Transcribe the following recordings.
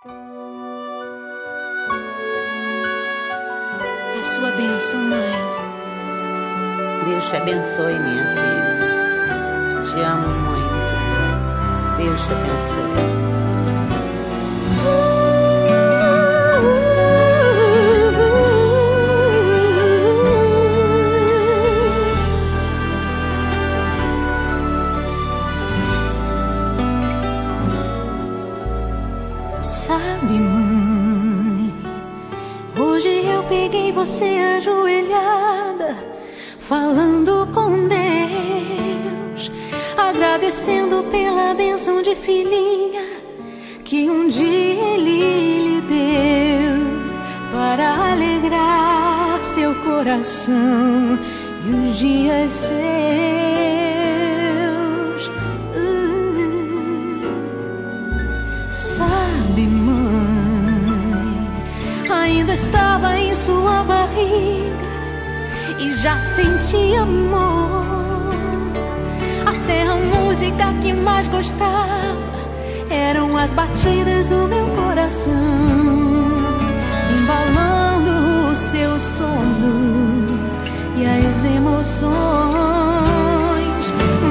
A sua bênção, mãe. Deus te abençoe, minha filha. Te amo muito. Deus te abençoe. Sabe, mãe, hoje eu peguei você ajoelhada, falando com Deus, agradecendo pela bênção de filhinha que um dia Ele lhe deu, para alegrar seu coração e os dias seus. Sabe, mãe, ainda estava em sua barriga e já sentia amor. Até a música que mais gostava eram as batidas do meu coração, embalando o seu sono e as emoções.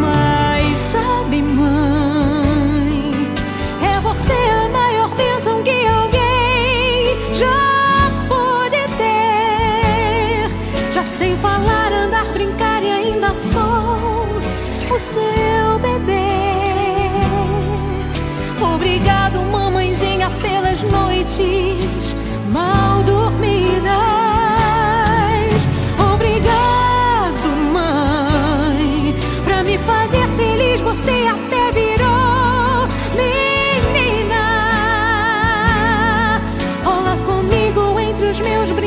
Mas sabe, mãe, é você a maior bênção que alguém já pôde ter. Já sei falar, andar, brincar e ainda sou o seu bebê. Obrigado, mamãezinha, pelas noites mal dormidas. Obrigado, mãe, pra me fazer feliz. Você até virou menina. Rola comigo entre os meus brinquedos.